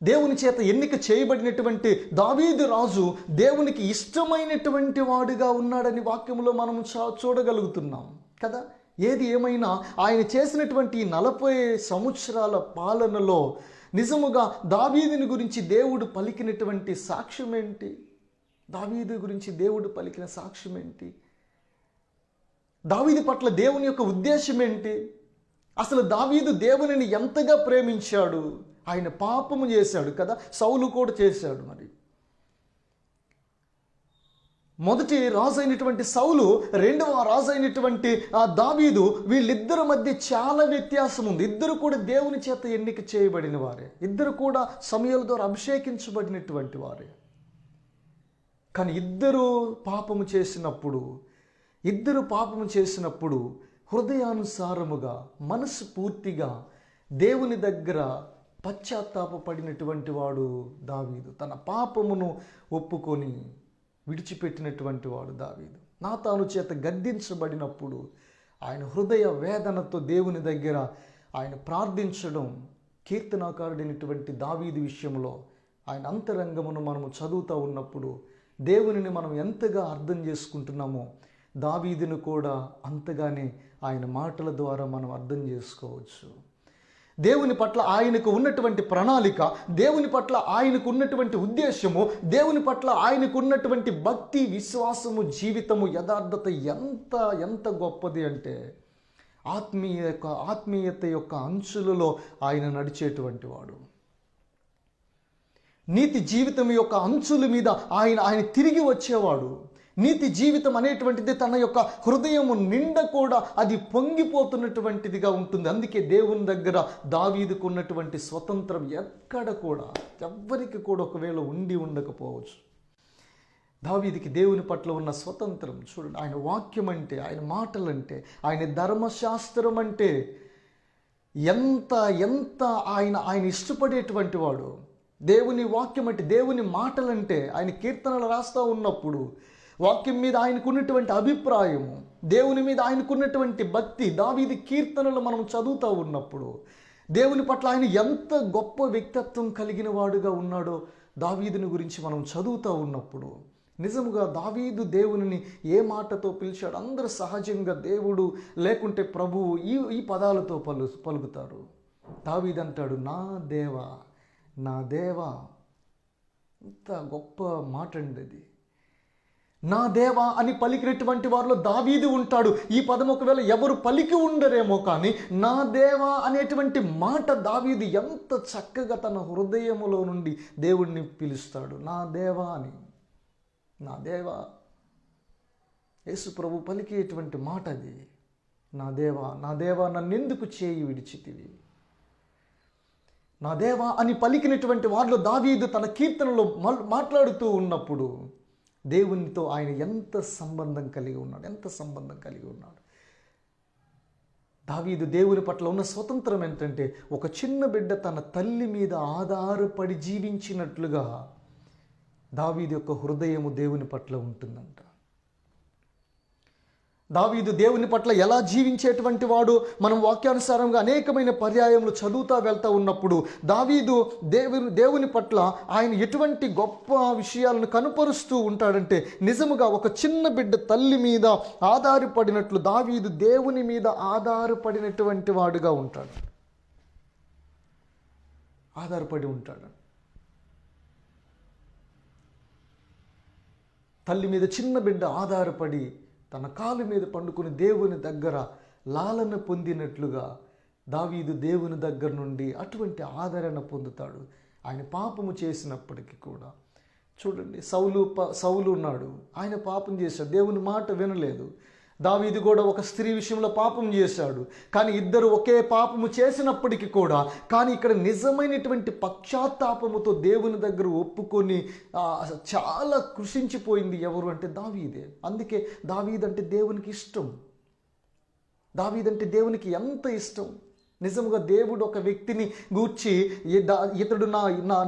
దేవుని చేత ఎన్నిక చేయబడినటువంటి దావీదు రాజు దేవునికి ఇష్టమైనటువంటి వాడుగా ఉన్నాడని వాక్యంలో మనం చూడగలుగుతున్నాం కదా. ఏది ఏమైనా ఆయన చేసినటువంటి 40 సంవత్సరాల పాలనలో నిజముగా దావీదుని గురించి దేవుడు పలికినటువంటి సాక్ష్యం ఏంటి? దావీదు గురించి దేవుడు పలికిన సాక్ష్యం ఏంటి? దావీదు పట్ల దేవుని యొక్క ఉద్దేశం ఏంటి? అసలు దావీదు దేవునిని ఎంతగా ప్రేమించాడు? ఆయన పాపము చేశాడు కదా, సౌలు కూడా చేశాడు. మరి మొదటి రాజు అయినటువంటి సౌలు, రెండవ రాజు అయినటువంటి దావీదు, వీళ్ళిద్దరి మధ్య చాలా వ్యత్యాసం ఉంది. ఇద్దరు కూడా దేవుని చేత ఎన్నిక చేయబడిన వారే, ఇద్దరు కూడా సమయాల ద్వారా అభిషేకించబడినటువంటి వారే. కానీ ఇద్దరు పాపము చేసినప్పుడు హృదయానుసారముగా మనస్ఫూర్తిగా దేవుని దగ్గర పశ్చాత్తాపడినటువంటి వాడు దావీదు. తన పాపమును ఒప్పుకొని విడిచిపెట్టినటువంటి వాడు దావీదు. నాతాను చేత గద్దించబడినప్పుడు ఆయన హృదయ వేదనతో దేవుని దగ్గర ఆయన ప్రార్థించడం, కీర్తనాకారుడైనటువంటి దావీదు విషయంలో ఆయన అంతరంగమును మనము చదువుతూ ఉన్నప్పుడు దేవునిని మనం ఎంతగా అర్థం చేసుకుంటున్నామో దావీదును కూడా అంతగానే ఆయన మాటల ద్వారా మనం అర్థం చేసుకోవచ్చు. దేవుని పట్ల ఆయనకు ఉన్నటువంటి ప్రణాళిక, దేవుని పట్ల ఆయనకు ఉన్నటువంటి ఉద్దేశము, దేవుని పట్ల ఆయనకు ఉన్నటువంటి భక్తి, విశ్వాసము, జీవితము, యథార్థత ఎంత గొప్పది అంటే ఆత్మీయత యొక్క అంచులలో ఆయన నడిచేటువంటి వాడు. నీతి జీవితం యొక్క అంచుల మీద ఆయన తిరిగి వచ్చేవాడు. నీతి జీవితం అనేటువంటిది తన యొక్క హృదయము నిండా కూడా అది పొంగిపోతున్నటువంటిదిగా ఉంటుంది. అందుకే దేవుని దగ్గర దావీదుకు ఉన్నటువంటి స్వతంత్రం ఎక్కడ కూడా ఎవ్వరికి కూడా ఒకవేళ ఉండకపోవచ్చు. దావీదుకి దేవుని పట్ల ఉన్న స్వతంత్రం చూడండి. ఆయన వాక్యం అంటే, ఆయన మాటలంటే, ఆయన ధర్మశాస్త్రం అంటే ఎంత ఆయన ఇష్టపడేటువంటి వాడు. దేవుని వాక్యం అంటే, దేవుని మాటలంటే, ఆయన కీర్తనలు రాస్తూ ఉన్నప్పుడు వాక్యం మీద ఆయనకున్నటువంటి అభిప్రాయము, దేవుని మీద ఆయనకున్నటువంటి భక్తి, దావీదు కీర్తనలు మనం చదువుతూ ఉన్నప్పుడు దేవుని పట్ల ఆయన ఎంత గొప్ప వ్యక్తిత్వం కలిగిన వాడుగా ఉన్నాడో దావీదుని గురించి మనం చదువుతూ ఉన్నప్పుడు నిజముగా దావీదు దేవునిని ఏ మాటతో పిలిచాడు? అందరూ సహజంగా దేవుడు లేకుంటే ప్రభువు ఈ పదాలతో పలుకుతారు. దావీదు అంటాడు, నా దేవా, నా దేవా. ఎంత గొప్ప మాట అండి అది. నా దేవా అని పలికినటువంటి వారిలో దావీదు ఉంటాడు. ఈ పదం ఒకవేళ ఎవరు పలికి ఉండరేమో, కానీ నా దేవా అనేటువంటి మాట దావీదు ఎంత చక్కగా తన హృదయములో నుండి దేవుడిని పిలుస్తాడు. నా దేవా అని. నా దేవా, యేసు ప్రభు పలికేటువంటి మాట అది. నా దేవా, నా దేవా, నన్నెందుకు చేయి విడిచితివి? నా దేవా అని పలికినటువంటి వారిలో దావీదు తన కీర్తనలో మాట్లాడుతూ ఉన్నప్పుడు దేవునితో ఆయన ఎంత సంబంధం కలిగి ఉన్నాడు. దావీదు దేవుని పట్ల ఉన్న స్వతంత్రం ఏంటంటే, ఒక చిన్న బిడ్డ తన తల్లి మీద ఆధారపడి జీవించినట్లుగా దావీదు యొక్క హృదయము దేవుని పట్ల ఉంటుందంట. దావీదు దేవుని పట్ల ఎలా జీవించేటువంటి వాడు మనం వాక్యానుసారంగా అనేకమైన పర్యాయములు చదువుతూ వెళ్తూ ఉన్నప్పుడు దావీదు దేవుని పట్ల ఆయన ఎటువంటి గొప్ప విషయాలను కనుపరుస్తూ ఉంటాడంటే, నిజముగా ఒక చిన్న బిడ్డ తల్లి మీద ఆధారపడినట్లు దావీదు దేవుని మీద ఆధారపడినటువంటి వాడుగా ఉంటాడు. ఆధారపడి ఉంటాడు. తల్లి మీద చిన్న బిడ్డ ఆధారపడి తన కాలు మీద పండుకుని దేవుని దగ్గర లాలన పొందినట్లుగా దావీదు దేవుని దగ్గర నుండి అటువంటి ఆదరణ పొందుతాడు. ఆయన పాపము చేసినప్పటికీ కూడా చూడండి, సౌలు ఉన్నాడు, ఆయన పాపం చేశాడు, దేవుని మాట వినలేదు. దావీదు కూడా ఒక స్త్రీ విషయంలో పాపం చేశాడు. కానీ ఇద్దరు ఒకే పాపము చేసినప్పటికీ కూడా, కానీ ఇక్కడ నిజమైనటువంటి పశ్చాత్తాపముతో దేవుని దగ్గర ఒప్పుకొని చాలా కృషించిపోయింది ఎవరు అంటే దావీదే. అందుకే దావీదు అంటే దేవునికి ఇష్టం. దావీదంటే దేవునికి ఎంత ఇష్టం. నిజంగా దేవుడు ఒక వ్యక్తిని గూర్చి ఇతడు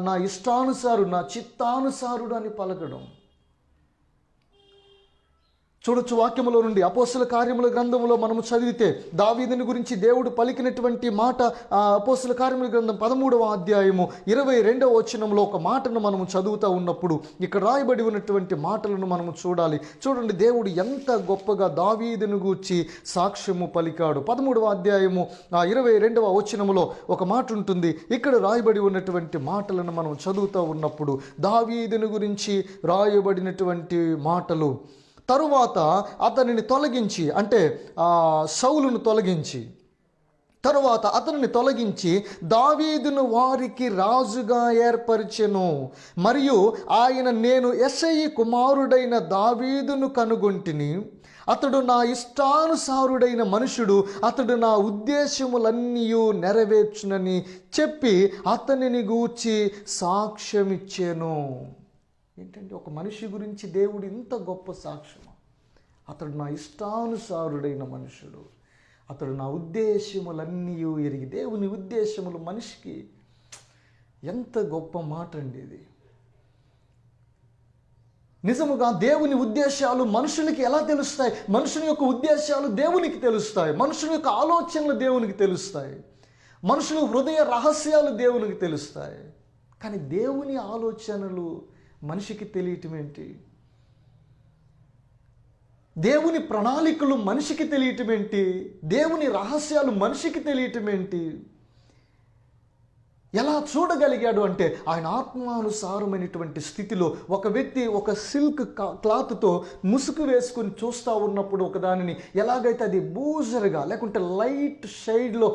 నా ఇష్టానుసారుడు, నా చిత్తానుసారుడు అని పలకడం. చూడొచ్చు వాక్యములో నుండి అపోస్తల కార్యముల గ్రంథంలో మనము చదివితే దావీదుని గురించి దేవుడు పలికినటువంటి మాట అపోస్తల కార్యముల గ్రంథం 13వ అధ్యాయము 22వ వచనంలో ఒక మాటను మనము చదువుతూ ఉన్నప్పుడు ఇక్కడ రాయబడి ఉన్నటువంటి మాటలను మనము చూడాలి. చూడండి, దేవుడు ఎంత గొప్పగా దావీదుని గూర్చి సాక్ష్యము పలికాడు. 13వ అధ్యాయము 22వ వచనములో ఒక మాట ఉంటుంది. ఇక్కడ రాయబడి ఉన్నటువంటి మాటలను మనం చదువుతూ ఉన్నప్పుడు దావీదుని గురించి రాయబడినటువంటి మాటలు, తరువాత అతనిని తొలగించి, అంటే సౌలును తొలగించి, తరువాత అతనిని తొలగించి దావీదును వారికి రాజుగా ఏర్పరిచెను. మరియు ఆయన, నేను యెష్షయి కుమారుడైన దావీదును కనుగొంటిని, అతడు నా ఇష్టానుసారుడైన మనుషుడు, అతడు నా ఉద్దేశములన్నీ నెరవేర్చునని చెప్పి అతనిని గూర్చి సాక్ష్యమిచ్చెను. ఏంటంటే, ఒక మనిషి గురించి దేవుడు ఇంత గొప్ప సాక్ష్యము. అతడు నా ఇష్టానుసారుడైన మనుషుడు, అతడు నా ఉద్దేశములన్నీ ఎరిగి. దేవుని ఉద్దేశములు మనిషికి ఎంత గొప్ప మాట అండి ఇది. నిజముగా దేవుని ఉద్దేశాలు మనుషులకి ఎలా తెలుస్తాయి? మనుషుని యొక్క ఉద్దేశాలు దేవునికి తెలుస్తాయి. మనుషుని యొక్క ఆలోచనలు దేవునికి తెలుస్తాయి. మనుషుల హృదయ రహస్యాలు దేవునికి తెలుస్తాయి. కానీ దేవుని ఆలోచనలు మనిషికి తెలియటం ఏంటి? దేవుని ప్రణాళికలు మనిషికి తెలియటం ఏంటి? దేవుని రహస్యాలు మనిషికి తెలియటం ఏంటి? ఎలా చూడగలిగాడు అంటే, ఆయన ఆత్మానుసారమైనటువంటి స్థితిలో ఒక వ్యక్తి ఒక సిల్క్ క్లాత్తో ముసుగు వేసుకుని చూస్తూ ఉన్నప్పుడు ఒకదానిని ఎలాగైతే అది బూజరుగా లేకుంటే లైట్ షేడ్లో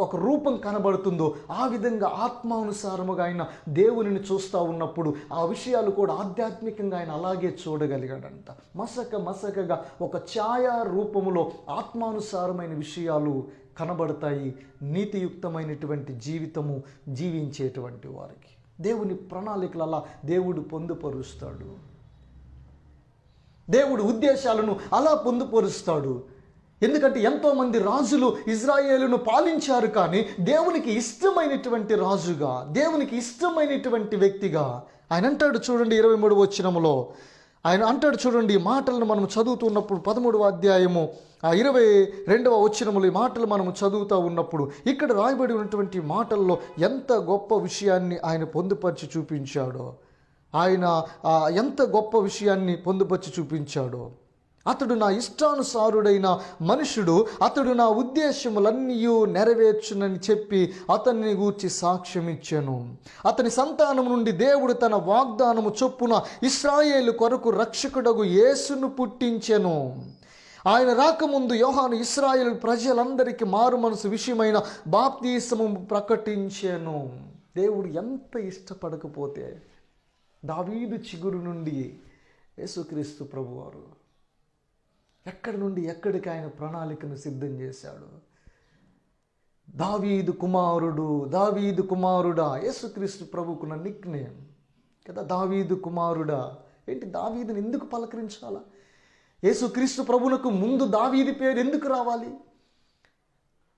ఒక రూపం కనబడుతుందో, ఆ విధంగా ఆత్మానుసారముగా ఆయన దేవునిని చూస్తూ ఉన్నప్పుడు ఆ విషయాలు కూడా ఆధ్యాత్మికంగా ఆయన అలాగే చూడగలిగాడంట. మసకగా ఒక ఛాయా రూపములో ఆత్మానుసారమైన విషయాలు కనబడతాయి. నీతియుక్తమైనటువంటి జీవితము జీవించేటువంటి వారికి దేవుని ప్రణాళికలు అలా దేవుడు పొందుపరుస్తాడు. దేవుడు ఉద్దేశాలను అలా పొందుపరుస్తాడు. ఎందుకంటే ఎంతోమంది రాజులు ఇజ్రాయేలును పాలించారు, కానీ దేవునికి ఇష్టమైనటువంటి రాజుగా, దేవునికి ఇష్టమైనటువంటి వ్యక్తిగా ఆయన అంటాడు. చూడండి 23వ వచనములో ఆయన అంటాడు. చూడండి, ఈ మాటలను మనం చదువుతున్నప్పుడు 13వ అధ్యాయము 22వ వచనములు ఈ మాటలు మనం చదువుతూ ఉన్నప్పుడు ఇక్కడ రాయబడి ఉన్నటువంటి మాటల్లో ఎంత గొప్ప విషయాన్ని ఆయన పొందుపరిచి చూపించాడో, ఆయన ఎంత గొప్ప విషయాన్ని పొందుపరిచి చూపించాడో. అతడు నా ఇష్టానుసారుడైన మనుషుడు, అతడు నా ఉద్దేశములన్నీ నెరవేర్చునని చెప్పి అతన్ని గూర్చి సాక్ష్యమిచ్చాను. అతని సంతానం నుండి దేవుడు తన వాగ్దానము చొప్పున ఇశ్రాయేలు కొరకు రక్షకుడగు యేసును పుట్టించెను. ఆయన రాకముందు యోహాను ఇశ్రాయేలు ప్రజలందరికీ మారు మనసు విషయమైన బాప్తీసము ప్రకటించెను. దేవుడు ఎంత ఇష్టపడకపోతే దావీదు చిగురు నుండి యేసుక్రీస్తు ప్రభువారు ఎక్కడి నుండి ఎక్కడికి ఆయన ప్రణాళికను సిద్ధం చేశాడు. దావీదు కుమారుడా, యేసుక్రీస్తు ప్రభుకున్న నిక్నేమ్ కదా, దావీదు కుమారుడా. ఏంటి, దావీదుని ఎందుకు పలకరించాలా? యేసుక్రీస్తు ప్రభువునకు ముందు దావీదు పేరు ఎందుకు రావాలి?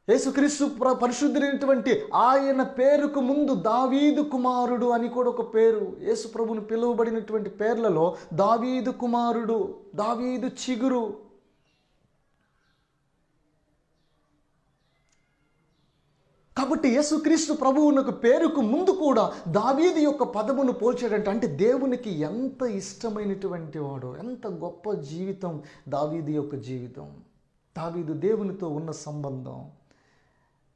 యేసుక్రీస్తు పరిశుద్ధులైనటువంటి ఆయన పేరుకు ముందు దావీదు కుమారుడు అని కూడా ఒక పేరు. యేసు ప్రభువును పిలువబడినటువంటి పేర్లలో దావీదు కుమారుడు, దావీదు చిగురు. కాబట్టి యేసుక్రీస్తు ప్రభువునకు పేరుకు ముందు కూడా దావీదు యొక్క పదమును పోల్చాడంటే, అంటే దేవునికి ఎంత ఇష్టమైనటువంటి వాడు, ఎంత గొప్ప జీవితం దావీదు యొక్క జీవితం. దావీదు దేవునితో ఉన్న సంబంధం,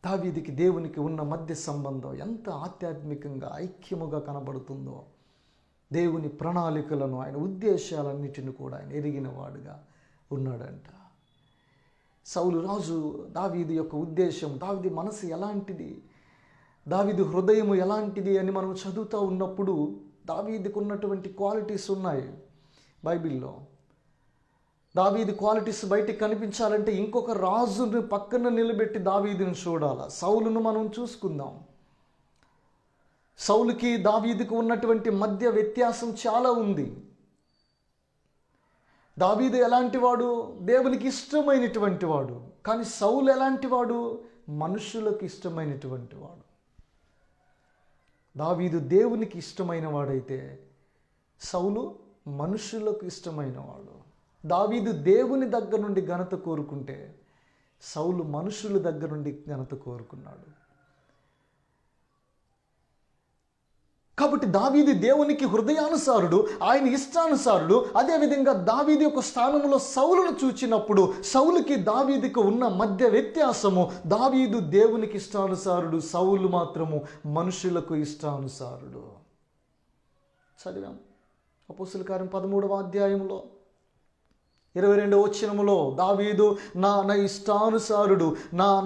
దావీదుకి దేవునికి ఉన్న మధ్య సంబంధం ఎంత ఆధ్యాత్మికంగా ఐక్యముగా కనబడుతుందో. దేవుని ప్రణాళికలను, ఆయన ఉద్దేశాలన్నిటిని కూడా ఆయన ఎరిగిన వాడుగా ఉన్నాడంట. సౌలు రాజు దావీదు యొక్క ఉద్దేశం, దావీదు మనసు ఎలాంటిది, దావీదు హృదయము ఎలాంటిది అని మనం చదువుతూ ఉన్నప్పుడు దావీదుకు ఉన్నటువంటి క్వాలిటీస్ ఉన్నాయి బైబిల్లో. దావీదు క్వాలిటీస్ బయటికి కనిపించాలంటే ఇంకొక రాజుని పక్కన నిలబెట్టి దావీదుని చూడాలి. సౌలును మనం చూసుకుందాం. సౌలుకి దావీదుకు ఉన్నటువంటి మధ్య వ్యత్యాసం చాలా ఉంది. దావీదు ఎలాంటి వాడు, దేవునికి ఇష్టమైనటువంటి వాడు. కానీ సౌలు ఎలాంటి వాడు, మనుషులకు ఇష్టమైనటువంటి వాడు. దావీదు దేవునికి ఇష్టమైన వాడైతే సౌలు మనుషులకు ఇష్టమైన వాడు. దావీదు దేవుని దగ్గర నుండి ఘనత కోరుకుంటే సౌలు మనుషుల దగ్గర నుండి ఘనత కోరుకున్నాడు. కాబట్టి దావీదు దేవునికి హృదయానుసారుడు, ఆయన ఇష్టానుసారుడు. అదేవిధంగా దావీదు యొక్క స్థానంలో సౌలును చూచినప్పుడు సౌలుకి దావీదుకి ఉన్న మధ్య వ్యత్యాసము, దావీదు దేవునికి ఇష్టానుసారుడు, సౌలు మాత్రము మనుషులకు ఇష్టానుసారుడు. చదివాం అపోస్తలుల కార్యం 13వ అధ్యాయంలో 22వ వచనములో, దావీదు నా ఇష్టానుసారుడు,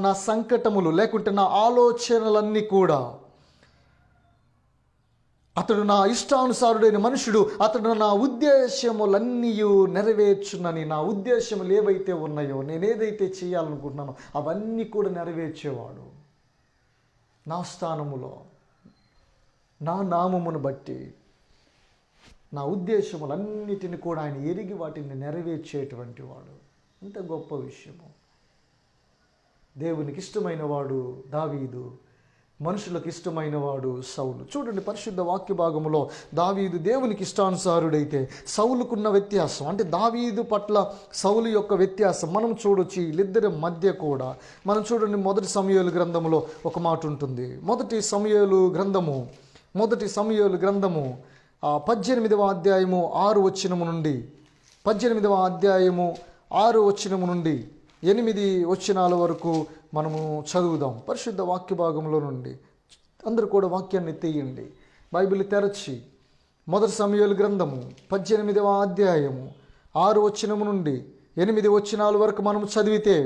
నా సంకటములు లేకుంటే నా ఆలోచనలన్నీ కూడా, అతడు నా ఇష్టానుసారుడైన మనుషుడు, అతడు నా ఉద్దేశములన్నీ నెరవేర్చునని. నా ఉద్దేశములు ఏవైతే ఉన్నాయో, నేనేదైతే చేయాలనుకుంటున్నానో అవన్నీ కూడా నెరవేర్చేవాడు. నా స్థానములో, నా నామమును బట్టి నా ఉద్దేశములన్నిటిని కూడా ఆయన ఎరిగి వాటిని నెరవేర్చేటువంటి వాడు. ఇంత గొప్ప విషయము. దేవునికి ఇష్టమైన వాడు దావీదు, మనుషులకు ఇష్టమైన వాడు సౌలు. చూడండి పరిశుద్ధ వాక్య భాగములో దావీదు దేవునికి ఇష్టానుసారుడైతే సౌలుకున్న వ్యత్యాసం, అంటే దావీదు పట్ల సౌలు యొక్క వ్యత్యాసం మనం చూడొచ్చు. వీళ్ళిద్దరి మధ్య కూడా మనం చూడండి, మొదటి సమూయేలు గ్రంథములో ఒక మాట ఉంటుంది. మొదటి సమూయేలు గ్రంథము 18వ అధ్యాయము 6 వచనము నుండి 18వ అధ్యాయము 6 వచనము నుండి 8 వచనాల వరకు మనము చదువుదాం. పరిశుద్ధ వాక్య భాగంలో నుండి అందరూ కూడా వాక్యాన్ని తీయండి, బైబిల్ తెరచి. మొదటి సమూయేలు గ్రంథము 18వ అధ్యాయము 6 వచనము నుండి 8 వచనాల వరకు మనం చదివితే,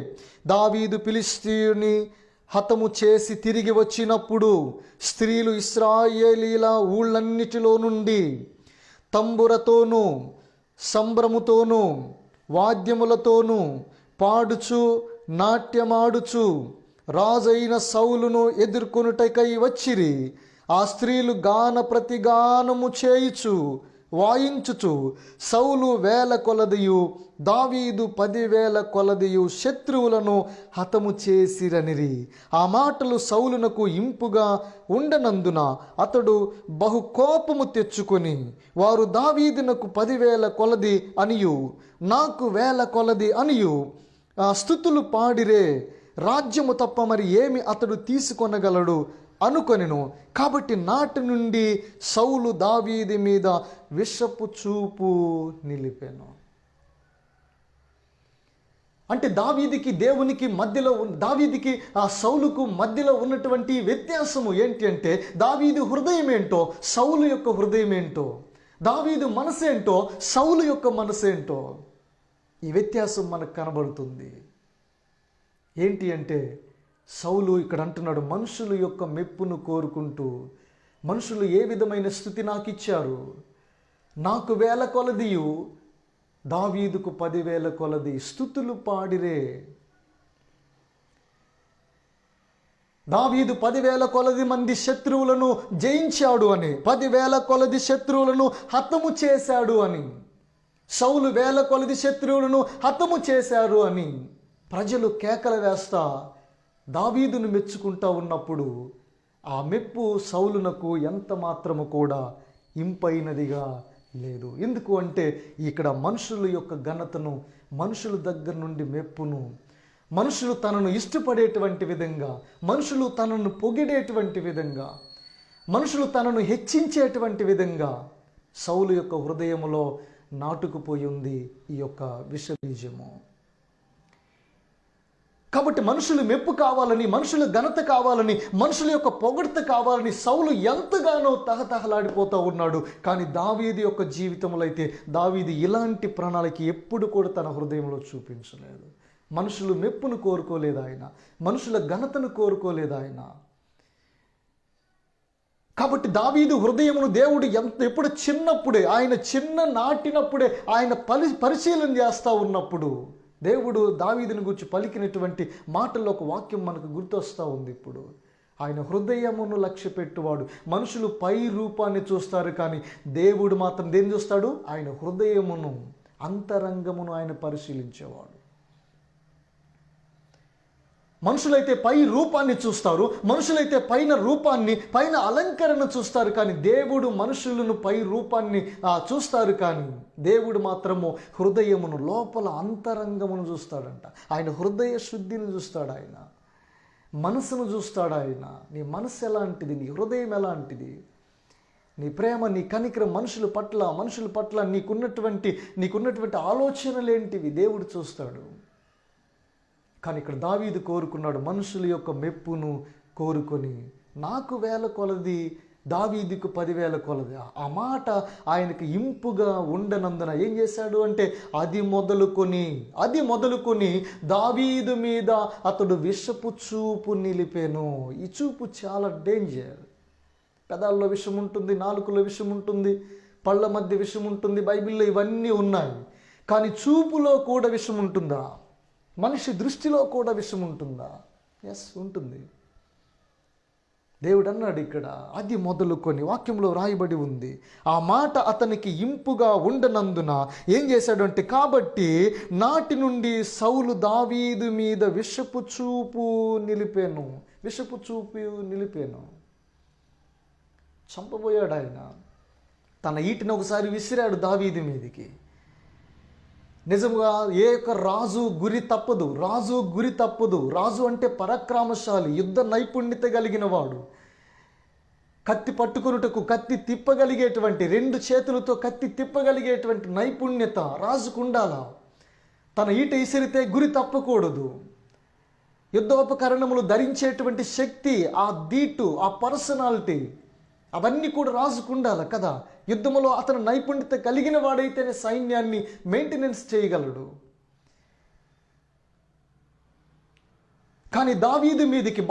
దావీదు ఫిలిష్తీయుని హతము చేసి తిరిగి వచ్చినప్పుడు స్త్రీలు ఇశ్రాయేలీల ఊళ్ళన్నిటిలో నుండి తంబురతోనూ సంభ్రముతోనూ వాద్యములతోనూ పాడుచు నాట్యమాడుచు రాజైన సౌలును ఎదుర్కొనుటకై వచ్చిరి. ఆ స్త్రీలు గాన ప్రతిగానము చేయుచు వాయించుచు సౌలు 1000 కొలదియు దావీదు 10,000 కొలదియు శత్రువులను హతము చేసిరనిరి. ఆ మాటలు సౌలునకు ఇంపుగా ఉండనందున అతడు బహు కోపము తెచ్చుకొని, వారు దావీదునకు 10,000 కొలది అనియు నాకు 1000 కొలది అనియు స్తుతులు పాడిరే, రాజ్యము తప్ప మరి ఏమి అతడు తీసుకొనగలడు అనుకొనెను. కాబట్టి నాటి నుండి సౌలు దావీదు మీద విషపు చూపు నిలిపెను. అంటే దావీదుకి దేవునికి మధ్యలో దావీదుకి ఆ సౌలుకు మధ్యలో ఉన్నటువంటి వ్యత్యాసము ఏంటి అంటే, దావీదు హృదయం ఏంటో సౌలు యొక్క హృదయం ఏంటో, దావీదు మనసేంటో సౌలు యొక్క మనసేంటో, ఈ వ్యత్యాసం మనకు కనబడుతుంది. ఏంటి అంటే, సౌలు ఇక్కడ అంటున్నాడు, మనుషుల యొక్క మెప్పును కోరుకుంటూ, మనుషులు ఏ విధమైన స్థుతి నాకు ఇచ్చారు, నాకు 1000 కొలదియు దావీదుకు 10,000 కొలది స్తుతులు పాడిరే. దావీదు 10,000 కొలది మంది శత్రువులను జయించాడు అని, 10,000 కొలది శత్రువులను హతము చేశాడు అని, సౌలు 1000 కొలది శత్రువులను హతము చేశారు అని ప్రజలు కేకలు వేస్తా దావీదును మెచ్చుకుంటా ఉన్నప్పుడు ఆ మెప్పు సౌలునకు ఎంత మాత్రము కూడా ఇంపైనదిగా లేదు. ఎందుకు అంటే, ఇక్కడ మనుషుల యొక్క ఘనతను, మనుషుల దగ్గర నుండి మెప్పును, మనుషులు తనను ఇష్టపడేటువంటి విధంగా, మనుషులు తనను పొగిడేటువంటి విధంగా, మనుషులు తనను హెచ్చించేటువంటి విధంగా సౌలు యొక్క హృదయములో నాటుకుపోయి ఉంది ఈ యొక్క విషబీజము. కాబట్టి మనుషులు మెప్పు కావాలని, మనుషుల ఘనత కావాలని, మనుషుల యొక్క పొగడ్త కావాలని సౌలు ఎంతగానో తహతహలాడిపోతూ ఉన్నాడు. కానీ దావీదు యొక్క జీవితంలో అయితే దావీదు ఇలాంటి ప్రణాళిక ఎప్పుడు కూడా తన హృదయంలో చూపించలేదు. మనుషులు మెప్పును కోరుకోలేదు ఆయన, మనుషుల ఘనతను కోరుకోలేదు ఆయన. కాబట్టి దావీదు హృదయమును దేవుడు ఎప్పుడు చిన్నప్పుడే, ఆయన చిన్న నాటినప్పుడే ఆయన పరిశీలన చేస్తూ ఉన్నప్పుడు దేవుడు దావీదుని గురించి పలికినటువంటి మాటల్లో ఒక వాక్యం మనకు గుర్తొస్తూ ఉంది. ఇప్పుడు ఆయన హృదయమును లక్ష్యపెట్టువాడు. మనుషులు పై రూపాన్ని చూస్తారు, కానీ దేవుడు మాత్రం దేన్ని చూస్తాడు? ఆయన హృదయమును, అంతరంగమును ఆయన పరిశీలించేవాడు. మనుషులైతే పై రూపాన్ని చూస్తారు, మనుషులైతే పైన రూపాన్ని, పైన అలంకరణ చూస్తారు, కానీ దేవుడు మనుషులను పై రూపాన్ని చూస్తారు, కానీ దేవుడు మాత్రము హృదయమును, లోపల అంతరంగమును చూస్తాడంట. ఆయన హృదయ శుద్ధిని చూస్తాడు, ఆయన మనసును చూస్తాడు. ఆయన నీ మనసు ఎలాంటిది, నీ హృదయం ఎలాంటిది, నీ ప్రేమ, నీ కనికరం మనుషుల పట్ల నీకున్నటువంటి ఆలోచనలు ఏంటివి దేవుడు చూస్తాడు. కానీ ఇక్కడ దావీదు కోరుకున్నాడు మనుషుల యొక్క మెప్పును కోరుకొని, నాకు 1000 కొలది, దావీదుకు 10,000 కొలది. ఆ మాట ఆయనకు ఇంపుగా ఉండనందున ఏం చేశాడు అంటే అది మొదలుకొని దావీదు మీద అతడు విషపు చూపు నిలిపెను. ఈ చూపు చాలా డేంజర్. పెదాల్లో విషం ఉంటుంది, నాలుకలో విషం ఉంటుంది, పళ్ళ మధ్య విషం ఉంటుంది, బైబిల్లో ఇవన్నీ ఉన్నాయి. కానీ చూపులో కూడా విషం ఉంటుందా? మనిషి దృష్టిలో కూడా విషం ఉంటుందా? ఎస్, ఉంటుంది. దేవుడు అన్నాడు ఇక్కడ, అది మొదలుకొని, వాక్యంలో రాయబడి ఉంది. ఆ మాట అతనికి ఇంపుగా ఉండనందున ఏం చేశాడు అంటే, కాబట్టి నాటి నుండి సౌలు దావీదు మీద విషపు చూపు నిలిపాను. చంపబోయాడు ఆయన. తన ఈటిని ఒకసారి విసిరాడు దావీదు మీదికి. నిజంగా ఏ ఒక్క రాజు గురి తప్పదు. రాజు అంటే పరాక్రమశాలి, యుద్ధ నైపుణ్యత కలిగిన వాడు. కత్తి పట్టుకున్నటకు, కత్తి తిప్పగలిగేటువంటి, 2 చేతులతో కత్తి తిప్పగలిగేటువంటి నైపుణ్యత రాజుకు ఉండాలా. తన ఈట ఇసిరితే గురి తప్పకూడదు. యుద్ధోపకరణములు ధరించేటువంటి శక్తి, ఆ దీటు, ఆ పర్సనాలిటీ, అవన్నీ కూడా రాజుకు ఉండాలి కదా. యుద్ధములో అతను నైపుణ్యత కలిగిన వాడైతేనే సైన్యాన్ని మెయింటెనెన్స్ చేయగలడు. కానీ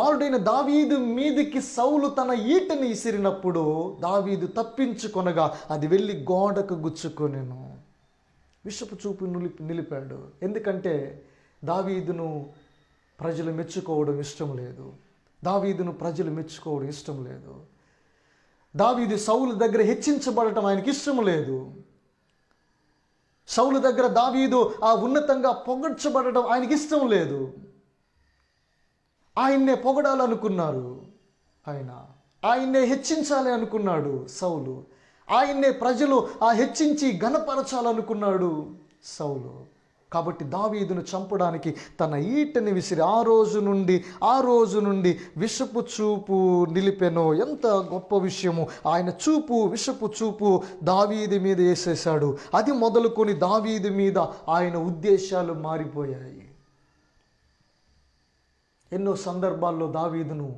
బాలుడైన దావీదు మీదికి సౌలు తన ఈటని ఇసిరినప్పుడు దావీదు తప్పించుకొనగా అది వెళ్ళి గోడకు గుచ్చుకొనెను. విషపు చూపు నిలిపాడు. ఎందుకంటే దావీదును ప్రజలు మెచ్చుకోవడం ఇష్టం లేదు. దావీదు సౌలు దగ్గర హెచ్చించబడటం ఆయనకి ఇష్టం లేదు. సౌలు దగ్గర దావీదు ఆ ఉన్నతంగా పొగడ్చబడటం ఆయనకి ఇష్టం లేదు. ఆయన్నే పొగడాలనుకున్నారు, ఆయన్నే హెచ్చించాలి అనుకున్నాడు సౌలు. ఆయన్నే ప్రజలు హెచ్చించి ఘనపరచాలనుకున్నాడు సౌలు. కాబట్టి దావీదును చంపడానికి తన ఈటని విసిరి ఆ రోజు నుండి విషపు చూపు నిలిపెను. ఎంత గొప్ప విషయము! ఆయన విషపు చూపు దావీదు మీద వేసేశాడు. అది మొదలుకొని దావీదు మీద ఆయన ఉద్దేశాలు మారిపోయాయి. ఎన్నో సందర్భాల్లో దావీదును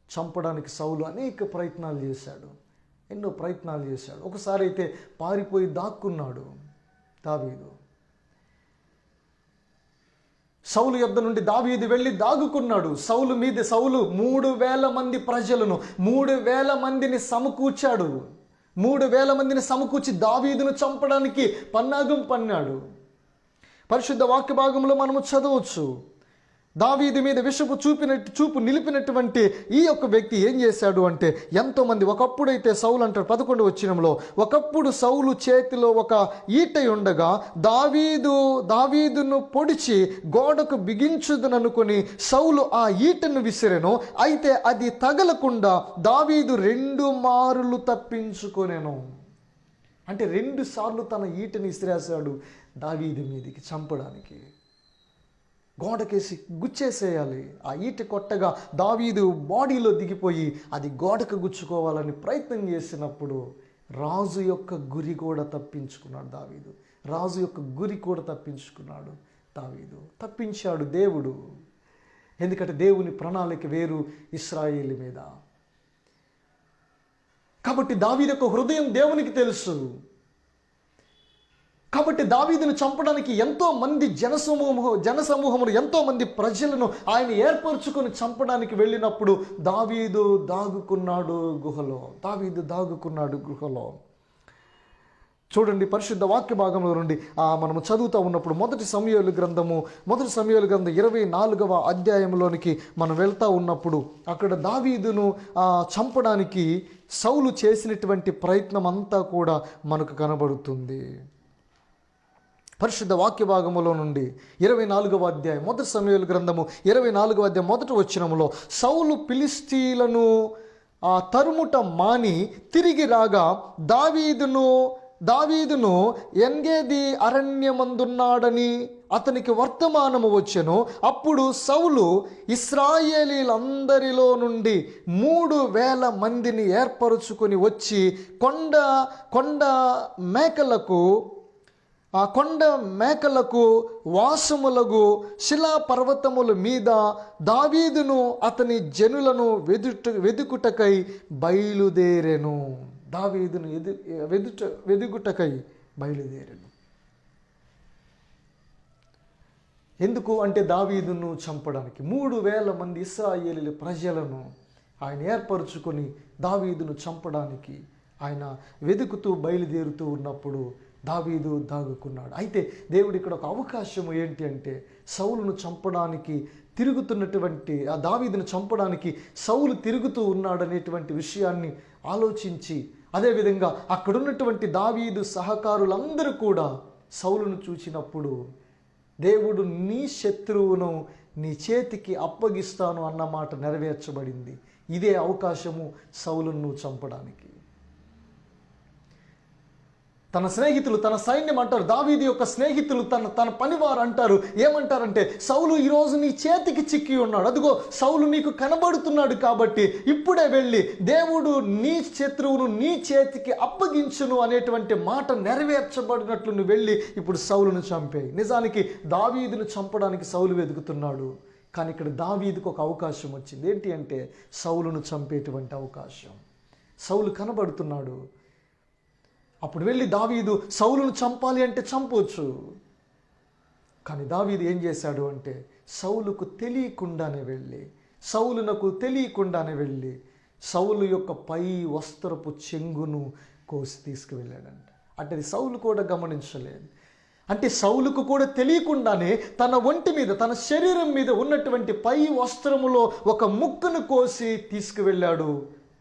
చంపడానికి సౌలు అనేక ప్రయత్నాలు చేశాడు. ఒకసారి అయితే పారిపోయి దాక్కున్నాడు దావీదు. సౌలు యొద్ద నుండి దావీదు వెళ్ళి దాగుకున్నాడు. సౌలు 3,000 మంది ప్రజలను, 3,000 మందిని సమకూర్చాడు. 3,000 మందిని సమకూర్చి దావీదును చంపడానికి పన్నాగం పన్నాడు. పరిశుద్ధ వాక్య భాగంలో మనము చదవచ్చు. దావీదు మీద విషపు చూపు నిలిపినటువంటి ఈ యొక్క వ్యక్తి ఏం చేశాడు అంటే, ఎంతోమంది, ఒకప్పుడైతే సౌలు అంటాడు 11వ వచనంలో, ఒకప్పుడు సౌలు చేతిలో ఒక ఈట ఉండగా దావీదును పొడిచి గోడకు బిగించుదననుకొని సౌలు ఆ ఈటను విసిరెను. అయితే అది తగలకుండా దావీదు 2 మారులు తప్పించుకొనెను. అంటే 2 సార్లు తన ఈటని విసిరేశాడు దావీదు మీదికి చంపడానికి. గోడకేసి గుచ్చేసేయాలి. ఆ ఈట కొట్టగా దావీదు బాడీలో దిగిపోయి అది గోడకు గుచ్చుకోవాలని ప్రయత్నం చేసినప్పుడు రాజు యొక్క గురి కూడా తప్పించుకున్నాడు దావీదు. తప్పించాడు దేవుడు. ఎందుకంటే దేవుని ప్రణాళిక వేరు ఇశ్రాయేలు మీద. కాబట్టి దావీదు యొక్క హృదయం దేవునికి తెలుసు. కాబట్టి దావీదును చంపడానికి ఎంతో మంది జనసమూహమును, ఎంతో మంది ప్రజలను ఆయన ఏర్పరచుకొని చంపడానికి వెళ్ళినప్పుడు దావీదు దాగుకున్నాడు గుహలో. చూడండి, పరిశుద్ధ వాక్య భాగంలో నుండి మనము చదువుతూ ఉన్నప్పుడు మొదటి సమూయేలు గ్రంథం 24వ అధ్యాయంలోనికి మనం వెళ్తూ ఉన్నప్పుడు అక్కడ దావీదును చంపడానికి సౌలు చేసినటువంటి ప్రయత్నం అంతా కూడా మనకు కనబడుతుంది. పరిశుద్ధ వాక్య భాగములో నుండి 24వ అధ్యాయం, మొదటి సమూయేలు గ్రంథము 24వ అధ్యాయం మొదటి వచనములో, సౌలు ఫిలిష్తీయులను తరుముట మాని తిరిగి రాగా దావీదును ఎన్గేది అరణ్యమందున్నాడని అతనికి వర్తమానము వచ్చెను. అప్పుడు సౌలు ఇశ్రాయేలీలందరిలో నుండి 3,000 మందిని ఏర్పరుచుకొని వచ్చి కొండ మేకలకు వాసములగు శిలా పర్వతముల మీద దావీదును అతని జనులను వెదుకుటకై బయలుదేరెను. దావీదును వెదుకుటకై బయలుదేరెను. ఎందుకు అంటే దావీదును చంపడానికి 3,000 మంది ఇశ్రాయేలీల ప్రజలను ఆయన ఏర్పరుచుకొని దావీదును చంపడానికి ఆయన వెతుకుతూ బయలుదేరుతూ ఉన్నప్పుడు దావీదు దాగుకున్నాడు. అయితే దేవుడు ఇక్కడ ఒక అవకాశం ఏంటి అంటే, సౌలును చంపడానికి తిరుగుతున్నటువంటి దావీదును చంపడానికి సౌలు తిరుగుతూ ఉన్నాడనేటువంటి విషయాన్ని ఆలోచించి, అదేవిధంగా అక్కడున్నటువంటి దావీదు సహకారులందరూ కూడా సౌలును చూచినప్పుడు, దేవుడు నీ శత్రువును నీ చేతికి అప్పగిస్తాను అన్న మాట నెరవేర్చబడింది. ఇదే అవకాశము సౌలును చంపడానికి. తన స్నేహితులు, తన సైన్యం అంటారు, దావీదు యొక్క స్నేహితులు, తన పనివారు అంటారు, ఏమంటారంటే, సౌలు ఈరోజు నీ చేతికి చిక్కి ఉన్నాడు, అదిగో సౌలు నీకు కనబడుతున్నాడు, కాబట్టి ఇప్పుడే వెళ్ళి దేవుడు నీ శత్రువును నీ చేతికి అప్పగించును అనేటువంటి మాట నెరవేర్చబడినట్లు నువ్వు వెళ్ళి ఇప్పుడు సౌలును చంపేయి. నిజానికి దావీదును చంపడానికి సౌలు వెతుకుతున్నాడు, కానీ ఇక్కడ దావీదుకు ఒక అవకాశం వచ్చింది. ఏంటి అంటే, సౌలును చంపేటువంటి అవకాశం. సౌలు కనబడుతున్నాడు. అప్పుడు వెళ్ళి దావీదు సౌలును చంపాలి అంటే చంపవచ్చు, కానీ దావీదు ఏం చేశాడు అంటే, సౌలునకు తెలియకుండానే వెళ్ళి సౌలు యొక్క పై వస్త్రపు చెంగును కోసి తీసుకువెళ్ళాడంట. అంటే సౌలు కూడా గమనించలేదు. అంటే సౌలుకు కూడా తెలియకుండానే తన ఒంటి మీద, తన శరీరం మీద ఉన్నటువంటి పై వస్త్రములో ఒక ముక్కను కోసి తీసుకువెళ్ళాడు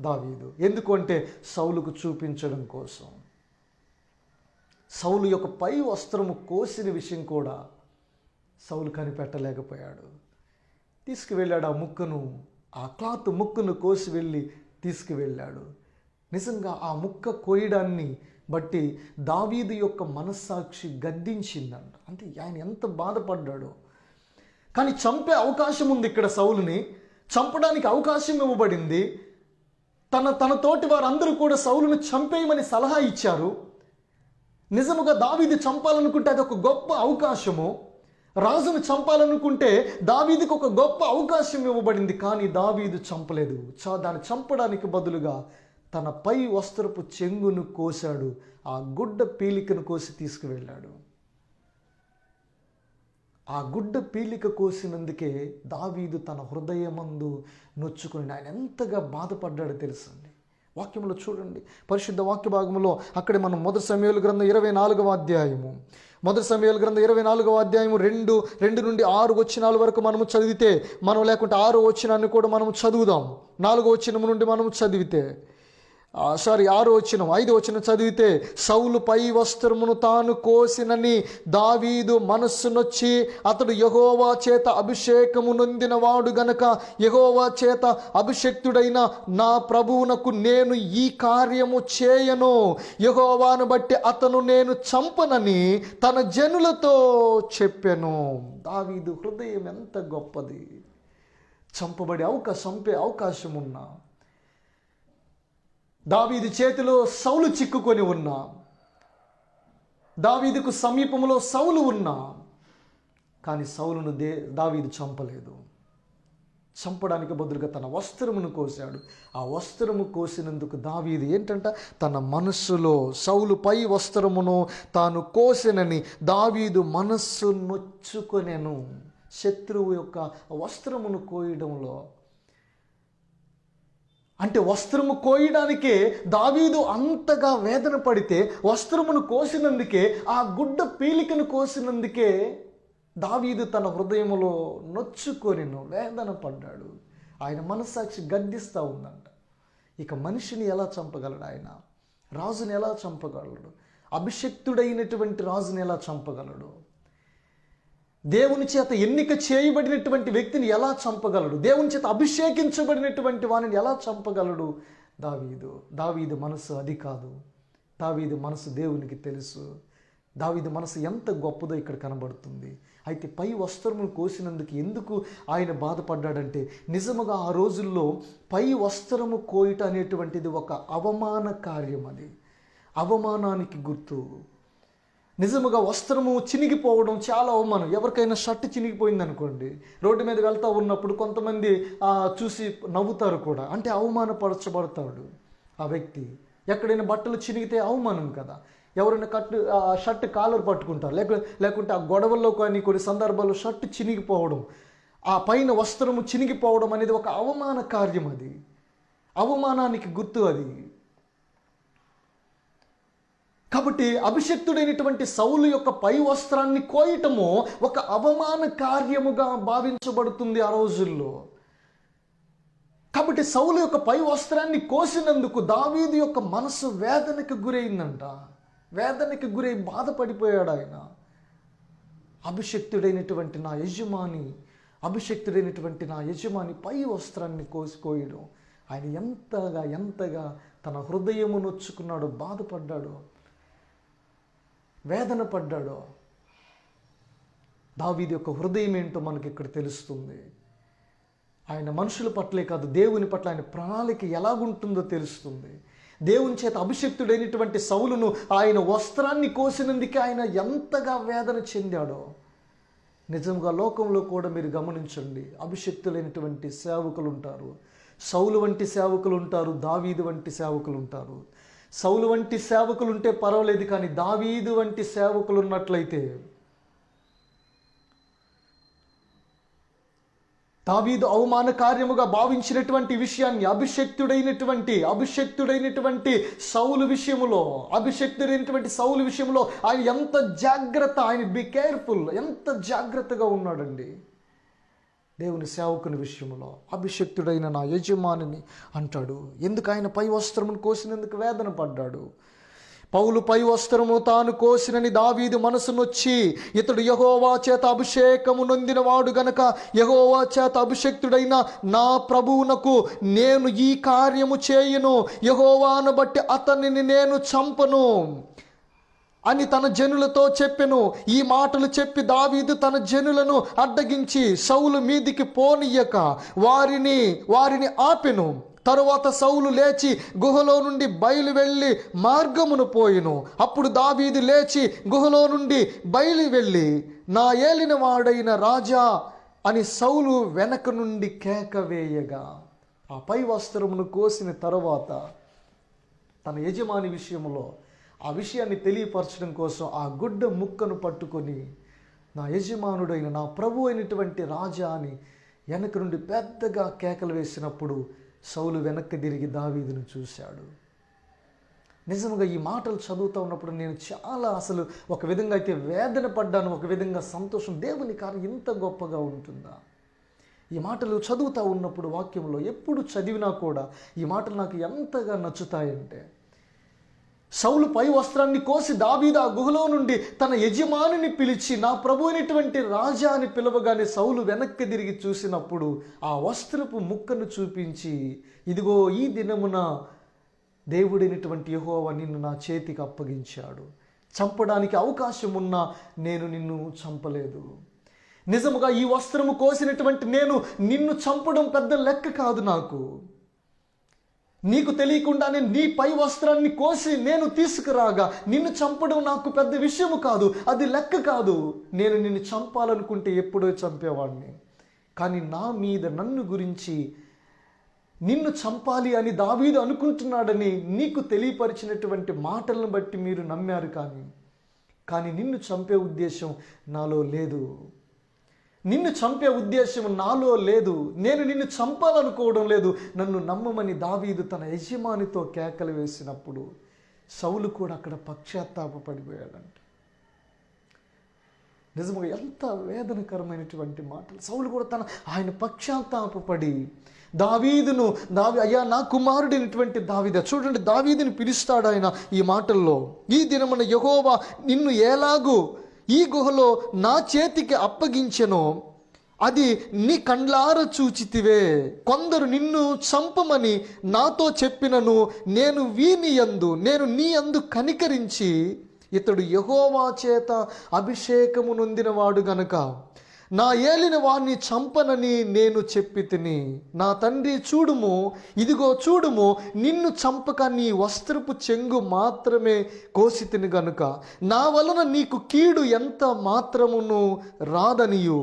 దావీదు. ఎందుకు అంటే, సౌలుకు చూపించడం కోసం. సౌలు యొక్క పై వస్త్రము కోసిన విషయం కూడా సౌలు కనిపెట్టలేకపోయాడు. తీసుకువెళ్ళాడు ఆ క్లాత్ ముక్కను కోసి వెళ్ళి తీసుకువెళ్ళాడు. నిజంగా ఆ ముక్క కోయడాన్ని బట్టి దావీదు యొక్క మనస్సాక్షి గద్దించిందంట. అంటే ఆయన ఎంత బాధపడ్డాడో. కానీ చంపే అవకాశం ఉంది, ఇక్కడ సౌలుని చంపడానికి అవకాశం ఇవ్వబడింది. తన తోటి వారందరూ కూడా సౌలును చంపేయమని సలహా ఇచ్చారు. నిజముగా దావీదు చంపాలనుకుంటే అది ఒక గొప్ప అవకాశము. రాజును చంపాలనుకుంటే దావీదుకు ఒక గొప్ప అవకాశం ఇవ్వబడింది, కానీ దావీదు చంపలేదు. దాన్ని చంపడానికి బదులుగా తన పై వస్త్రపు చెంగును కోశాడు, ఆ గుడ్డ పీలికను కోసి తీసుకువెళ్ళాడు. ఆ గుడ్డ పీలిక కోసినందుకే దావీదు తన హృదయమందు నొచ్చుకుని ఆయన ఎంతగా బాధపడ్డాడో తెలుసండి. వాక్యంలో చూడండి, పరిశుద్ధ వాక్య భాగంలో అక్కడే మనం మొదటి సమూయేలు గ్రంథం 24వ అధ్యాయము, మొదటి సమూయేలు గ్రంథం 24వ అధ్యాయము 2 నుండి 6 వచనాల వరకు మనము చదివితే, మనం లేకుంటే 6వ వచనాన్ని కూడా మనం చదువుదాం. 4వ వచనం నుండి మనం చదివితే 6వ వచనం 5వ వచనం చదివితే, సౌలు పై వస్త్రమును తాను కోసినని దావీదు మనస్సు నొచ్చి, అతడు యెహోవా చేత అభిషేకము నొందినవాడు గనక యెహోవా చేత అభిషేక్తుడైన నా ప్రభువునకు నేను ఈ కార్యము చేయను, యెహోవాను బట్టి అతను నేను చంపనని తన జనులతో చెప్పెను. దావీదు హృదయం ఎంత గొప్పది. చంపే అవకాశం ఉన్నా, దావీదు చేతిలో సౌలు చిక్కుకొని ఉన్నా, దావీదుకు సమీపంలో సౌలు ఉన్నా, కానీ సౌలును దావీదు చంపలేదు. చంపడానికి బదులుగా తన వస్త్రమును కోశాడు. ఆ వస్త్రము కోసినందుకు దావీదు ఏంటంట, తన మనస్సులో సౌలు పై వస్త్రమును తాను కోసినని దావీదు మనస్సు నొచ్చుకొనెను. శత్రువు యొక్క వస్త్రమును కోయడంలో, అంటే వస్త్రము కోయడానికే దావీదు అంతగా వేదన పడితే, వస్త్రమును కోసినందుకే, ఆ గుడ్డ పీలికను కోసినందుకే దావీదు తన హృదయములో నొచ్చుకొనెను, వేదన పడ్డాడు. ఆయన మనస్సాక్షి గద్దిస్తూ ఉందంట. ఇక మనిషిని ఎలా చంపగలడు ఆయన? రాజుని ఎలా చంపగలడు? అభిషిక్తుడైనటువంటి రాజుని ఎలా చంపగలడు? దేవుని చేత ఎన్నిక చేయబడినటువంటి వ్యక్తిని ఎలా చంపగలడు? దేవుని చేత అభిషేకించబడినటువంటి వానిని ఎలా చంపగలడు? దావీదు మనసు అది కాదు. దావీదు మనసు దేవునికి తెలుసు. దావీదు మనసు ఎంత గొప్పదో ఇక్కడ కనబడుతుంది. అయితే పై వస్త్రమును కోసినందుకు ఎందుకు ఆయన బాధపడ్డాడంటే, నిజముగా ఆ రోజుల్లో పై వస్త్రము కోయట అనేటువంటిది ఒక అవమాన కార్యం. అది అవమానానికి గుర్తు. నిజముగా వస్త్రము చినిగిపోవడం చాలా అవమానం. ఎవరికైనా షర్ట్ చినిగిపోయింది అనుకోండి, రోడ్డు మీద వెళ్తూ ఉన్నప్పుడు కొంతమంది చూసి నవ్వుతారు కూడా. అంటే అవమానపరచబడతాడు ఆ వ్యక్తి. ఎక్కడైనా బట్టలు చినిగితే అవమానం కదా. ఎవరైనా షర్ట్ కాలర్ పట్టుకుంటారు, లేకుంటే ఆ గొడవల్లో కొన్ని సందర్భాల్లో షర్ట్ చినిగిపోవడం, ఆ పైన వస్త్రము చినిగిపోవడం అనేది ఒక అవమాన కార్యం. అది అవమానానికి గుర్తు అది. కాబట్టి అభిషిక్తుడైనటువంటి సౌలు యొక్క పై వస్త్రాన్ని కోయటము ఒక అవమాన కార్యముగా భావించబడుతుంది ఆ రోజుల్లో. కాబట్టి సౌలు యొక్క పై వస్త్రాన్ని కోసినందుకు దావీదు యొక్క మనసు వేదనకు గురైందంట. వేదనకు గురై బాధపడిపోయాడు ఆయన. అభిషిక్తుడైనటువంటి నా యజమాని పై వస్త్రాన్ని కోయడం ఆయన ఎంతగా తన హృదయము నొచ్చుకున్నాడో, బాధపడ్డాడో, వేదన పడ్డాడో. దావీదు యొక్క హృదయం ఏంటో మనకి ఇక్కడ తెలుస్తుంది. ఆయన మనుషుల పట్లే కాదు, దేవుని పట్ల ఆయన ప్రణాళిక ఎలాగుంటుందో తెలుస్తుంది. దేవుని చేత అభిషిక్తుడైనటువంటి సౌలును ఆయన వస్త్రాన్ని కోసినందుకే ఆయన ఎంతగా వేదన చెందాడో. నిజంగా లోకంలో కూడా మీరు గమనించండి, అభిషిక్తులైనటువంటి సేవకులు ఉంటారు. సౌలు వంటి సేవకులు ఉంటారు, దావీదు వంటి సేవకులు ఉంటారు. సౌలు వంటి సేవకులు ఉంటే పర్వాలేదు, కానీ దావీదు వంటి సేవకులు ఉన్నట్లయితే, దావీదు అవమాన కార్యముగా భావించినటువంటి విషయాన్ని అభిషిక్తుడైనటువంటి సౌలు విషయంలో ఆయన ఎంత జాగ్రత్త, ఆయన బి కేర్ఫుల్, ఎంత జాగ్రత్తగా ఉన్నాడండి దేవుని సేవకుని విషయంలో. అభిషిక్తుడైన నా యజమానిని అంటాడు. ఎందుకు ఆయన పై వస్త్రమును కోసినందుకు వేదన పడ్డాడు. పౌలు పై వస్త్రము తాను కోసినని దావీదు మనసునొచ్చి, ఇతడు యెహోవా చేత అభిషేకము నొందినవాడు గనక యెహోవా చేత అభిషిక్తుడైన నా ప్రభువునకు నేను ఈ కార్యము చేయును, యెహోవాను బట్టి అతనిని నేను చంపను అని తన జనులతో చెప్పెను. ఈ మాటలు చెప్పి దావీదు తన జనులను అడ్డగించి సౌలు మీదికి పోనీయక వారిని ఆపెను. తరువాత సౌలు లేచి గుహలో నుండి బయలు వెళ్ళి మార్గమును పోయెను. అప్పుడు దావీదు లేచి గుహలో నుండి బయలు వెళ్ళి, నా ఏలిన వాడైన రాజా అని సౌలు వెనక నుండి కేక వేయగా, ఆ పై వస్త్రమును కోసిన తరువాత తన యజమాని విషయంలో ఆ విషయాన్ని తెలియపరచడం కోసం ఆ గుడ్డ ముక్కను పట్టుకొని, నా యజమానుడైన నా ప్రభు అయినటువంటి రాజా అని వెనక నుండి పెద్దగా కేకలు వేసినప్పుడు సౌలు వెనక్కి తిరిగి దావీదును చూశాడు. నిజంగా ఈ మాటలు చదువుతూ ఉన్నప్పుడు నేను చాలా ఒక విధంగా అయితే వేదన పడ్డాను, ఒక విధంగా సంతోషం. దేవుని కార్యం ఇంత గొప్పగా ఉంటుందా? ఈ మాటలు చదువుతూ ఉన్నప్పుడు వాక్యంలో ఎప్పుడు చదివినా కూడా ఈ మాటలు నాకు ఎంతగా నచ్చుతాయంటే, సౌలు పై వస్త్రాన్ని కోసి దావీదు ఆ గుహలో నుండి తన యజమానిని పిలిచి నా ప్రభు అయినటువంటి రాజా అని పిలవగానే సౌలు వెనక్కి తిరిగి చూసినప్పుడు ఆ వస్త్రపు ముక్కను చూపించి, ఇదిగో ఈ దినమున దేవుడైనటువంటి యెహోవా నిన్ను నా చేతికి అప్పగించాడు, చంపడానికి అవకాశం ఉన్నా నేను నిన్ను చంపలేదు. నిజముగా ఈ వస్త్రము కోసినటువంటి నేను నిన్ను చంపడం పెద్ద లెక్క కాదు. నీకు తెలియకుండానే నీ పై వస్త్రాన్ని కోసి నేను తీసుకురాగా నిన్ను చంపడం నాకు పెద్ద విషయము కాదు, అది లెక్క కాదు. నేను నిన్ను చంపాలనుకుంటే ఎప్పుడో చంపేవాడిని. కానీ నా మీద నన్ను గురించి నిన్ను చంపాలి అని దావీదు అనుకుంటున్నాడని నీకు తెలియపరిచినటువంటి మాటలను బట్టి మీరు నమ్మారు. కానీ నిన్ను చంపే ఉద్దేశం నాలో లేదు. నిన్ను చంపే ఉద్దేశం నాలో లేదు. నేను నిన్ను చంపాలనుకోవడం లేదు. నన్ను నమ్మమని దావీదు తన యజమానితో కేకలు వేసినప్పుడు సౌలు కూడా అక్కడ పశ్చాత్తాప పడిపోయాడంట. నిజంగా ఎంత వేదనకరమైనటువంటి మాటలు. సౌలు కూడా ఆయన పశ్చాత్తాపపడి అయ్యా నా కుమారుడైనటువంటి దావీదా, చూడండి దావీదుని పిలుస్తాడు ఆయన ఈ మాటల్లో. ఈ దినమున యెహోవా నిన్ను ఎలాగూ ఈ గుహలో నా చేతికి అప్పగించెనో అది నీ కండ్లార చూచితివే. కొందరు నిన్ను చంపమని నాతో చెప్పినను నేను నేను నీ యందు కనికరించి ఇతడు యెహోవా చేత అభిషేకము నొందినవాడు గనుక నా ఏలిన వాణ్ణి చంపనని నేను చెప్పి తిని, నా తండ్రి చూడుము, ఇదిగో చూడుము, నిన్ను చంపక నీ వస్త్రపు చెంగు మాత్రమే కోసి తిని గనుక నా వలన నీకు కీడు ఎంత మాత్రమును రాదనియు,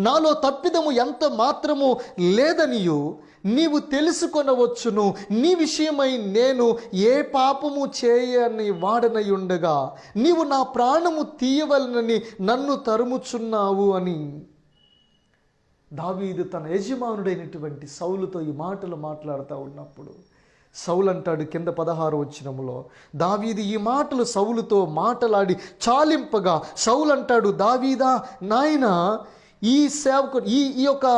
నాలో తప్పిదము ఎంత మాత్రము లేదనియు నీవు తెలుసుకొనవచ్చును. నీ విషయమై నేను ఏ పాపము చేయని వాడనై ఉండగా నీవు నా ప్రాణము తీయవలనని నన్ను తరుముచున్నావు అని దావీదు తన యజమానుడైనటువంటి సౌలుతో ఈ మాటలు మాట్లాడుతూ ఉన్నప్పుడు సౌలు అంటాడు కింద 16వ వచనములో, దావీదు ఈ మాటలు సౌలుతో మాటలాడి చాలింపగా సౌలు అంటాడు, దావీదా నాయనా ఈ సేవకు ఈ యొక్క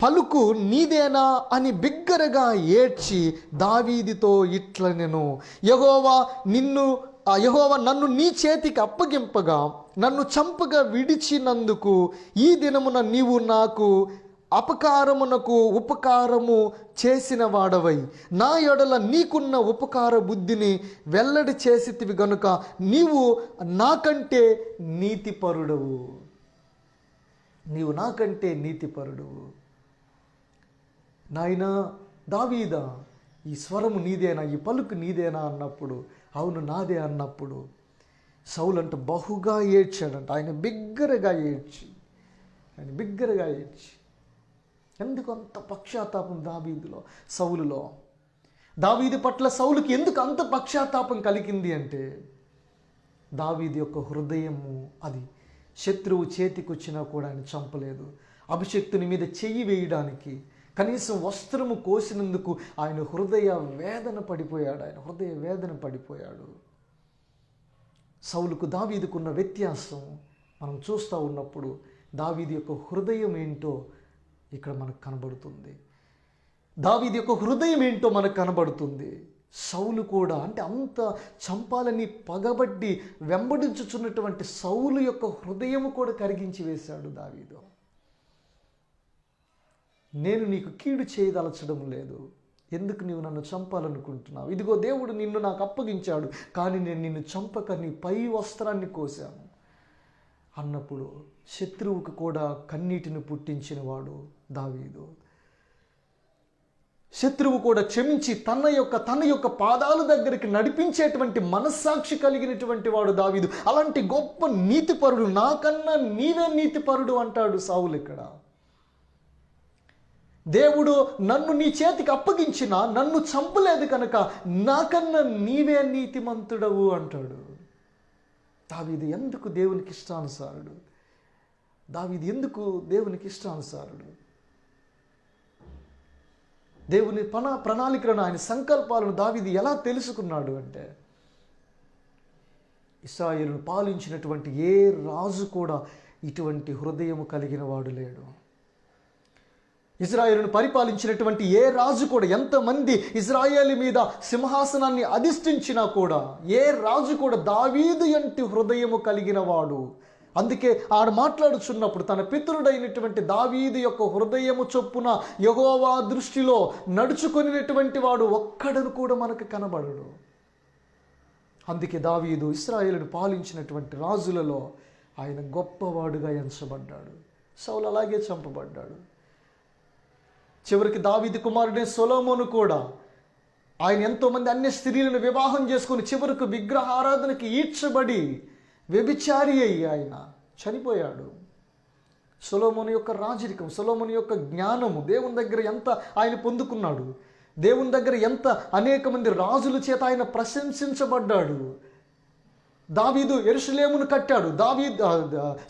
పలుకు నీదేనా అని బిగ్గరగా ఏడ్చి దావీదుతో ఇట్లనెను, యెహోవా నన్ను నీ చేతికి అప్పగింపగా నన్ను చంపగా విడిచినందుకు ఈ దినమున నీవు నాకు అపకారమునకు ఉపకారము చేసిన వాడవై నా ఎడల నీకున్న ఉపకార బుద్ధిని వెల్లడి చేసితివి గనుక నీవు నాకంటే నీతిపరుడవు. నీవు నాకంటే నీతిపరుడువు. నాయనా దావీదా, ఈ స్వరము నీదేనా, ఈ పలుకు నీదేనా అన్నప్పుడు అవును నాదే అన్నప్పుడు సౌలు అంట బహుగా ఏడ్చాడంట. ఆయన బిగ్గరగా ఏడ్చి ఎందుకు అంత పశ్చాత్తాపం సౌలులో? దావీదు పట్ల సౌలుకి ఎందుకు అంత పశ్చాత్తాపం కలిగింది అంటే దావీదు యొక్క హృదయము అది శత్రువు చేతికొచ్చినా కూడా ఆయన చంపలేదు. అభిషక్తుని మీద చెయ్యి వేయడానికి కనీసం వస్త్రము కోసినందుకు ఆయన హృదయ వేదన పడిపోయాడు. సౌలుకు దావీదుకున్న వ్యత్యాసం మనం చూస్తూ ఉన్నప్పుడు దావీదు యొక్క హృదయం ఏంటో ఇక్కడ మనకు కనబడుతుంది. దావీదు యొక్క హృదయం ఏంటో మనకు కనబడుతుంది. సౌలు కూడా అంటే అంత చంపాలని పగబట్టి వెంబడించుచున్నటువంటి సౌలు యొక్క హృదయము కూడా కరిగించి వేశాడు దావీదు. నేను నీకు కీడు చేయదలచడం లేదు, ఎందుకు నీవు నన్ను చంపాలనుకుంటున్నావు? ఇదిగో దేవుడు నిన్ను నాకు అప్పగించాడు, కానీ నేను నిన్ను చంపక నీ పై వస్త్రాన్ని కోశాను అన్నప్పుడు శత్రువుకు కూడా కన్నీటిని పుట్టించిన వాడు దావీదు. శత్రువు కూడా క్షమించి తన యొక్క పాదాల దగ్గరికి నడిపించేటువంటి మనస్సాక్షి కలిగినటువంటి వాడు దావీదు. అలాంటి గొప్ప నీతిపరుడు, నాకన్నా నీవే నీతిపరుడు అంటాడు సౌలు ఇక్కడ. దేవుడు నన్ను నీ చేతికి అప్పగించిన, నన్ను చంపలేదు కనుక నాకన్నా నీవే నీతిమంతుడవు అంటాడు. దావీదు ఎందుకు దేవునికి ఇష్టానుసారుడు? దేవుని ప్రణాళికలను, ఆయన సంకల్పాలను దావీదు ఎలా తెలుసుకున్నాడు అంటే ఇశ్రాయేలును పాలించినటువంటి ఏ రాజు కూడా ఇటువంటి హృదయము కలిగిన వాడు లేడు. ఇశ్రాయేలును పరిపాలించినటువంటి ఏ రాజు కూడా, ఎంతమంది ఇశ్రాయేలు మీద సింహాసనాన్ని అధిష్ఠించినా కూడా ఏ రాజు కూడా దావీదు ఎంటి హృదయము కలిగిన వాడు. అందుకే ఆడు మాట్లాడుచున్నప్పుడు తన పితరుడైనటువంటి దావీదు యొక్క హృదయము చొప్పున యెహోవా దృష్టిలో నడుచుకునేటువంటి వాడు ఒక్కడను కూడా మనకు కనబడడు. అందుకే దావీదు ఇశ్రాయేలును పాలించినటువంటి రాజులలో ఆయన గొప్పవాడుగా ఎంచబడ్డాడు. సౌలు అలాగే చంపబడ్డాడు. చివరికి దావీదు కుమారుడే సొలొమోను కూడా ఆయన ఎంతోమంది అన్య స్త్రీలను వివాహం చేసుకుని చివరికి విగ్రహారాధనకి ఈడ్చబడి వ్యభిచారి అయ్యి ఆయన చనిపోయాడు. సొలొమోను యొక్క రాజరికం, సొలొమోను యొక్క జ్ఞానము, దేవుని దగ్గర ఎంత ఆయన పొందుకున్నాడు, దేవుని దగ్గర ఎంత అనేక మంది రాజుల చేత ఆయన ప్రశంసించబడ్డాడు. దావీదు యెరూషలేమును కట్టాడు,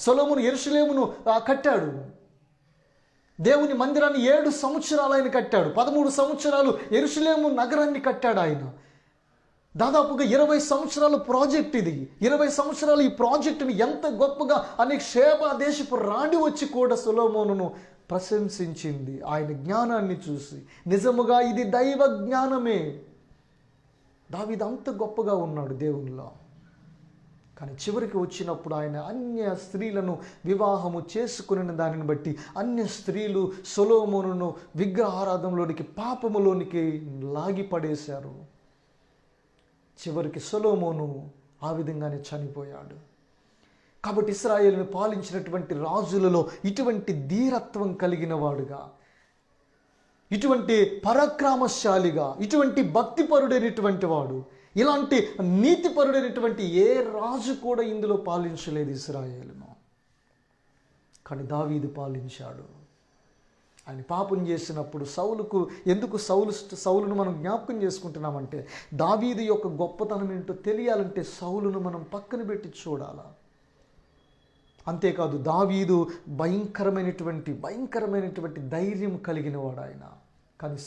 సొలొమోను యెరూషలేమును కట్టాడు. దేవుని మందిరాన్ని 7 సంవత్సరాలు ఆయన కట్టాడు. 13 సంవత్సరాలు యెరూషలేము నగరాన్ని కట్టాడు ఆయన. దాదాపుగా 20 సంవత్సరాల ప్రాజెక్ట్ ఇది. 20 సంవత్సరాలు ఈ ప్రాజెక్టుని ఎంత గొప్పగా అనేక షేబా దేశపు రాణి వచ్చి కూడా సొలొమోనును ప్రశంసించింది ఆయన జ్ఞానాన్ని చూసి. నిజముగా ఇది దైవ జ్ఞానమే. దావీదు అంత గొప్పగా ఉన్నాడు దేవునిలో. కానీ చివరికి వచ్చినప్పుడు ఆయన అన్య స్త్రీలను వివాహము చేసుకుని దానిని బట్టి అన్య స్త్రీలు సొలొమోనును విగ్రహారాధనలోనికి పాపములోనికి లాగిపడేశారు. చివరికి సొలొమోను ఆ విధంగానే చనిపోయాడు. కాబట్టి ఇశ్రాయేలును పాలించినటువంటి రాజులలో ఇటువంటి ధీరత్వం కలిగిన వాడుగా, ఇటువంటి పరాక్రమశాలిగా, ఇటువంటి భక్తిపరుడైనటువంటి వాడు, ఇలాంటి నీతిపరుడైనటువంటి ఏ రాజు కూడా ఇందులో పాలించలేదు ఇశ్రాయేలును. కానీ దావీదు పాలించాడు. ఆయన పాపం చేసినప్పుడు ఎందుకు సౌలును మనం జ్ఞాపకం చేసుకుంటున్నామంటే దావీదు యొక్క గొప్పతనం ఏంటో తెలియాలంటే సౌలును మనం పక్కన పెట్టి చూడాలా. అంతేకాదు దావీదు భయంకరమైనటువంటి ధైర్యం కలిగిన వాడు ఆయన. కానీ